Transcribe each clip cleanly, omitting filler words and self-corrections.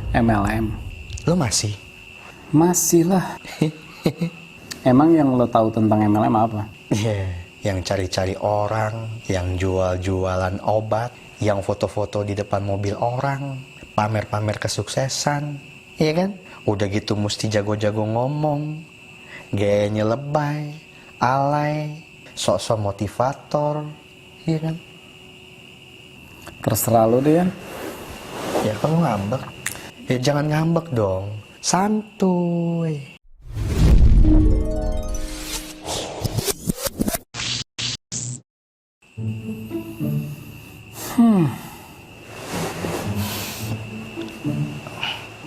MLM. Lo masih? Masih lah. Emang yang lo tahu tentang MLM apa? Yang cari-cari orang, yang jual-jualan obat, yang foto-foto di depan mobil orang, pamer-pamer kesuksesan, iya kan? Udah gitu mesti jago-jago ngomong, gayanya lebay, alay, sok-sok motivator, iya kan? Terserah lo deh, Yan. Ya kalau ngambek, ya jangan ngambek dong, santuy.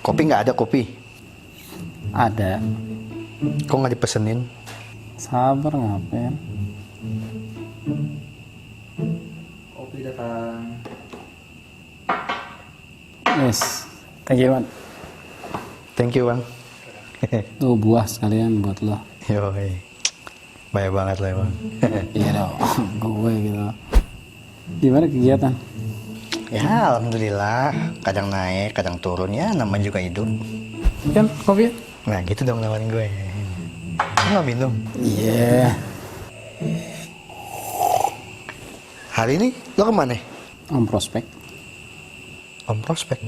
Kopi nggak ada kopi? Ada. Kok nggak dipesenin? Sabar ngapain? Kopi datang. Yes. Thank you, Man. Thank you bang. Tuh buah sekalian buat lo. Yoi, baik banget lah bang. Iya dong, gue gitu. Gimana kegiatan? Ya alhamdulillah, kadang naik, kadang turun ya, namanya juga hidup. Yan, kopi? Nah gitu dong lawan gue. Lo nggak minum? Iya. Hari ini lo kemana? Om prospek. Om prospek.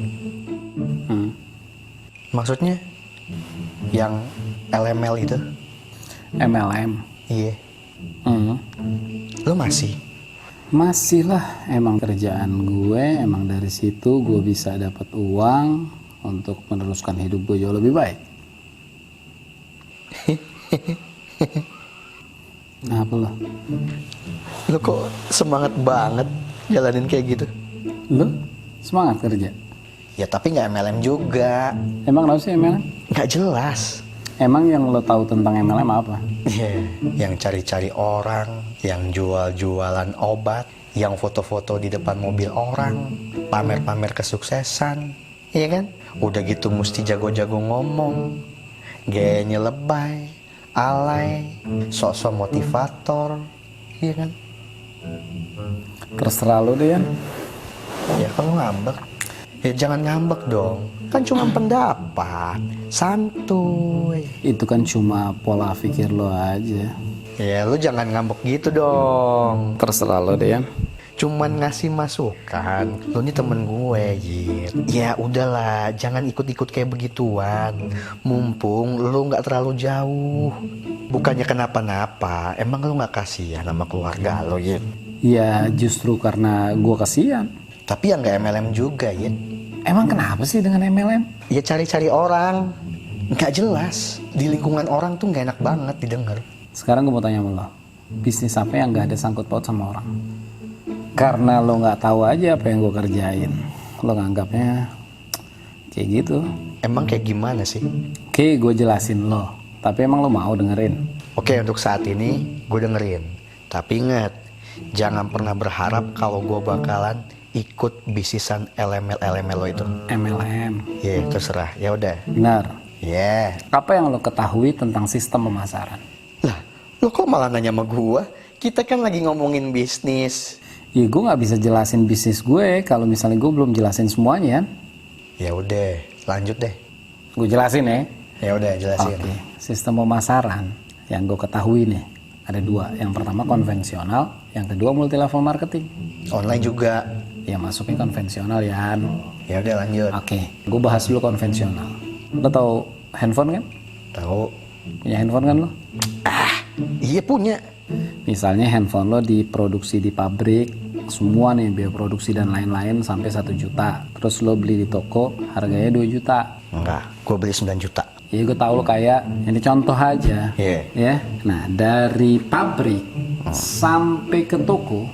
Hmm. Maksudnya yang LML itu? MLM. Iya. Hmm. Lo masih? Masih lah, emang kerjaan gue, emang dari situ gue bisa dapat uang untuk meneruskan hidup gue jauh lebih baik. Nah, apa lo? Lo kok semangat banget jalanin kayak gitu? Lo semangat kerja? Ya tapi nggak MLM juga. Emang lo sih MLM? Nggak jelas. Emang yang lo tahu tentang MLM apa? Yang cari-cari orang, yang jual-jualan obat, yang foto-foto di depan mobil orang, pamer-pamer kesuksesan, iya kan? Udah gitu mesti jago-jago ngomong, gayanya lebay, alay, sok-sok motivator, iya kan? Terserah lo deh, Yan. Ya kalau ngambek, ya jangan ngambek dong. Kan cuma pendapat, santuy. Itu kan cuma pola pikir lo aja. Ya lu jangan ngambek gitu dong. Terserah lo deh, Yan. Cuman ngasih masukan. Lu nih temen gue, Yit. Ya udahlah, jangan ikut-ikut kayak begituan. Mumpung lu nggak terlalu jauh. Bukannya kenapa-napa. Emang lu nggak kasihan sama keluarga lo, Yit? Ya justru karena gue kasihan. Tapi ya nggak MLM juga, Yit. Emang kenapa sih dengan MLM? Ya cari-cari orang. Nggak jelas. Di lingkungan orang tuh nggak enak banget didengar. Sekarang gue mau tanya sama lo, bisnis apa yang gak ada sangkut paut sama orang? Karena lo gak tahu aja apa yang gue kerjain, lo nganggapnya kayak gitu. Emang kayak gimana sih? Oke, gue jelasin lo, tapi emang lo mau dengerin? Oke, untuk saat ini gue dengerin. Tapi ingat, jangan pernah berharap kalau gue bakalan ikut bisisan LML lo itu. MLM. Ya, terserah. Ya udah. Benar. Ya. Apa yang lo ketahui tentang sistem pemasaran? Lah, lo kok malah nanya sama gue? Kita kan lagi ngomongin bisnis. Ya gue gak bisa jelasin bisnis gue kalau misalnya gue belum jelasin semuanya. Ya udah, lanjut deh. Gue jelasin ya. Ya udah, jelasin. Oke, sistem pemasaran yang gue ketahui nih ada dua. Yang pertama konvensional, yang kedua multi level marketing. Online juga. Ya masuknya konvensional ya. Ya udah, lanjut. Oke, gue bahas dulu konvensional. Lo tau handphone kan? Tahu? Punya handphone kan lo? Iya punya. Misalnya handphone lo diproduksi di pabrik, semua nih biaya produksi dan lain-lain sampai 1 juta. Terus lo beli di toko, harganya 2 juta. Enggak, gue beli 9 juta. Ya gue tahu lo kayak, ini contoh aja. Iya. Ya. Nah dari pabrik sampai ke toko,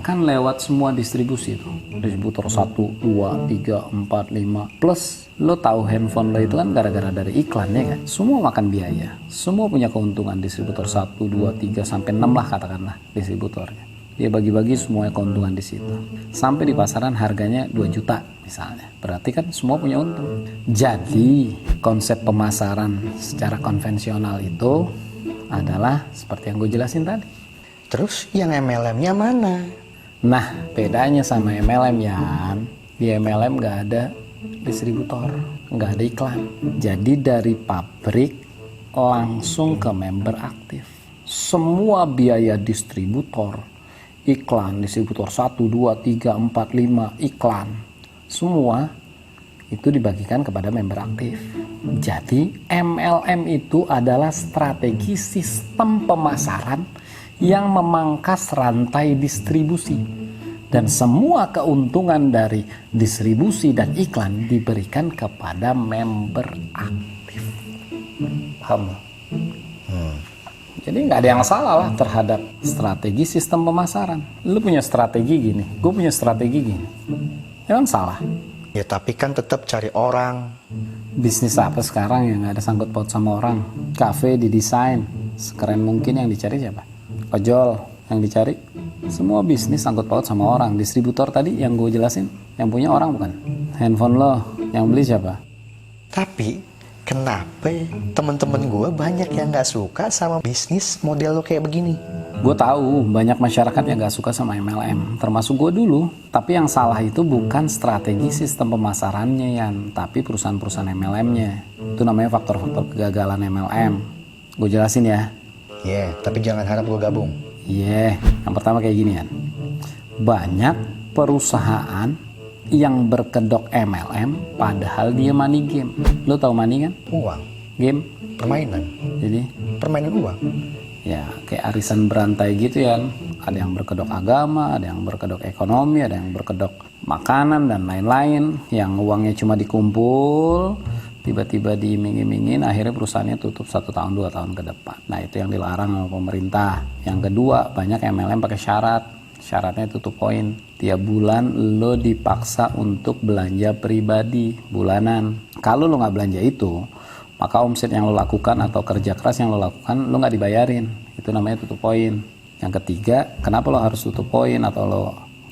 kan lewat semua distribusi itu. Distributor 1, 2, 3, 4, 5. Plus lo tahu handphone lo itu kan gara-gara dari iklannya kan. Semua makan biaya. Semua punya keuntungan distributor 1, 2, 3 sampai 6 lah katakanlah distributornya. Dia bagi-bagi semua keuntungan di situ. Sampai di pasaran harganya 2 juta misalnya. Berarti kan semua punya untung. Jadi konsep pemasaran secara konvensional itu adalah seperti yang gue jelasin tadi. Terus yang MLM-nya mana? Nah, bedanya sama MLM ya, di MLM nggak ada distributor, nggak ada iklan. Jadi dari pabrik langsung ke member aktif. Semua biaya distributor, iklan, distributor 1, 2, 3, 4, 5, iklan, semua itu dibagikan kepada member aktif. Jadi MLM itu adalah strategi sistem pemasaran yang memangkas rantai distribusi. Dan semua keuntungan dari distribusi dan iklan diberikan kepada member aktif. Paham? Jadi nggak ada yang salah lah terhadap strategi sistem pemasaran. Lu punya strategi gini, gue punya strategi gini. Ya kan salah. Ya tapi kan tetap cari orang. Bisnis apa sekarang yang nggak ada sangkut paut sama orang? Cafe didesain sekeren mungkin, yang dicari siapa? Ojol yang dicari. Semua bisnis sangkut paut sama orang. Distributor tadi yang gue jelasin, yang punya orang bukan? Handphone lo, yang beli siapa? Tapi kenapa temen-temen gue banyak yang nggak suka sama bisnis model lo kayak begini? Gue tahu banyak masyarakat yang gak suka sama MLM, termasuk gue dulu. Tapi yang salah itu bukan strategi sistem pemasarannya, tapi perusahaan-perusahaan MLM-nya. Itu namanya faktor-faktor kegagalan MLM. Gue jelasin ya. Tapi jangan harap gue gabung. Yang pertama kayak gini kan. Banyak perusahaan yang berkedok MLM padahal dia money game. Lo tau money kan? Uang. Game? Permainan. Jadi? Permainan uang. Ya kayak arisan berantai gitu ya. Ada yang berkedok agama, ada yang berkedok ekonomi, ada yang berkedok makanan dan lain-lain. Yang uangnya cuma dikumpul, tiba-tiba diiming-imingin, akhirnya perusahaannya tutup 1 tahun 2 tahun ke depan. Nah itu yang dilarang sama pemerintah. Yang kedua, banyak MLM pakai syarat. Syaratnya tutup poin. Tiap bulan lo dipaksa untuk belanja pribadi bulanan. Kalau lo nggak belanja itu, maka omset yang lo lakukan atau kerja keras yang lo lakukan lo nggak dibayarin. Itu namanya tutup poin. Yang ketiga, kenapa lo harus tutup poin atau lo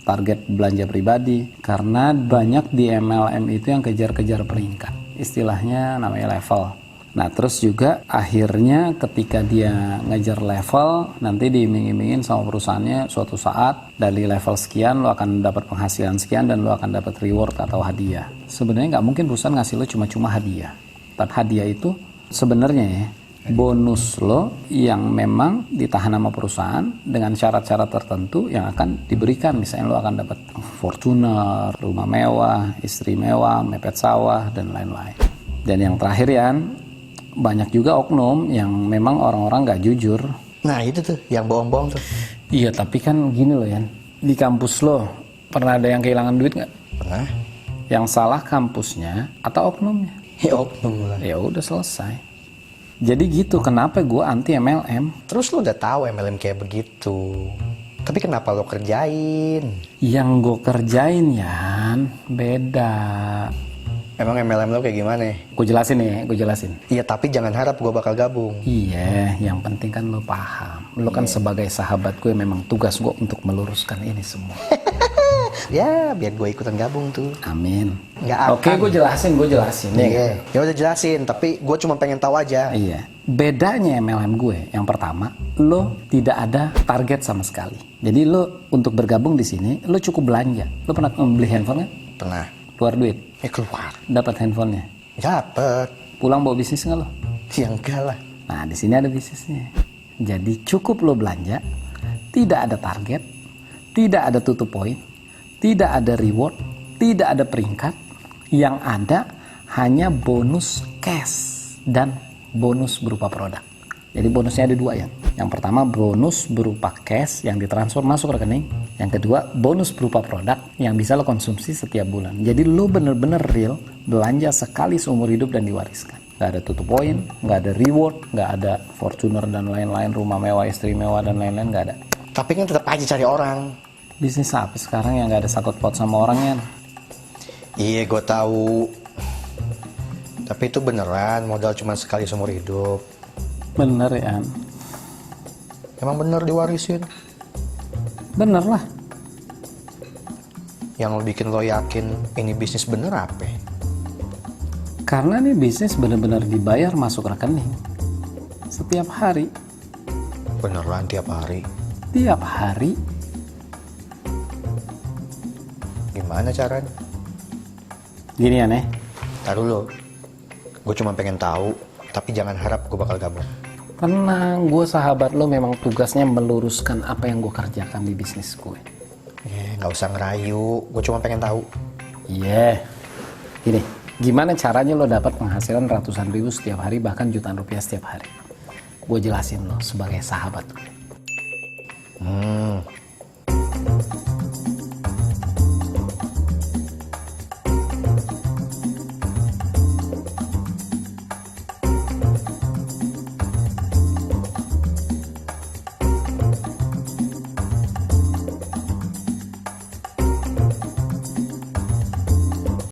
target belanja pribadi? Karena banyak di MLM itu yang kejar-kejar peringkat, istilahnya namanya level. Nah terus juga akhirnya ketika dia ngejar level, nanti diiming-imingin sama perusahaannya suatu saat dari level sekian lo akan dapat penghasilan sekian dan lo akan dapat reward atau hadiah. Sebenarnya nggak mungkin perusahaan ngasih lo cuma-cuma hadiah. Tapi hadiah itu sebenarnya ya bonus lo yang memang ditahan sama perusahaan dengan syarat-syarat tertentu yang akan diberikan. Misalnya lo akan dapat Fortuner, rumah mewah, istri mewah, mepet sawah dan lain-lain. Dan yang terakhir ya, banyak juga oknum yang memang orang-orang nggak jujur. Nah itu tuh yang bohong-bohong tuh. Iya tapi kan gini loh ya, di kampus lo pernah ada yang kehilangan duit nggak? Pernah. Yang salah kampusnya atau oknumnya? Ya oknum lah. Ya udah selesai. Jadi gitu, kenapa gue anti MLM? Terus lo udah tahu MLM kayak begitu. Tapi kenapa lo kerjain? Yang gue kerjain Yan beda. Emang MLM lo kayak gimana? Gue jelasin nih, gue jelasin. Iya tapi jangan harap gue bakal gabung. Iya, yang penting kan lo paham. Lo kan sebagai sahabat gue memang tugas gue untuk meluruskan ini semua. Ya biar gue ikutan gabung tuh. Amin. Nggak akan. Oke, gue jelasin. Iya. Ya udah jelasin, tapi gue cuma pengen tahu aja. Iya. Bedanya MLM gue, yang pertama, lo tidak ada target sama sekali. Jadi lo untuk bergabung di sini, lo cukup belanja. Lo pernah beli handphone kan? Pernah. Keluar duit. Keluar. Dapat handphonenya. Dapet. Pulang bawa bisnis nggak lo? Ya enggak lah. Nah di sini ada bisnisnya. Jadi cukup lo belanja, tidak ada target, tidak ada tutup poin, tidak ada reward, tidak ada peringkat. Yang ada hanya bonus cash dan bonus berupa produk. Jadi bonusnya ada 2 ya. Yang pertama bonus berupa cash yang ditransfer masuk rekening. Yang kedua bonus berupa produk yang bisa lo konsumsi setiap bulan. Jadi lo bener-bener real belanja sekali seumur hidup dan diwariskan. Gak ada tutup poin, gak ada reward, gak ada Fortuner dan lain-lain, rumah mewah, istri mewah dan lain-lain, gak ada. Tapi kan tetap aja cari orang. Bisnis apa sekarang yang gak ada sangkut paut sama orangnya? Iya gue tahu. Tapi itu beneran modal cuma sekali seumur hidup. Bener ya? Emang bener diwarisin? Bener lah. Yang lo bikin lo yakin ini bisnis bener apa? Karena nih bisnis bener-bener dibayar masuk rekening setiap hari. Beneran tiap hari? Tiap hari. Gimana caranya? Gini ya, Nih. Ntar dulu. Gue cuma pengen tahu, tapi jangan harap gue bakal gabung. Tenang, gue sahabat lo memang tugasnya meluruskan apa yang gue kerjakan di bisnis gue. Nggak usah ngerayu, gue cuma pengen tahu. Iya. Gini, gimana caranya lo dapat penghasilan ratusan ribu setiap hari, bahkan jutaan rupiah setiap hari? Gue jelasin lo sebagai sahabat gue.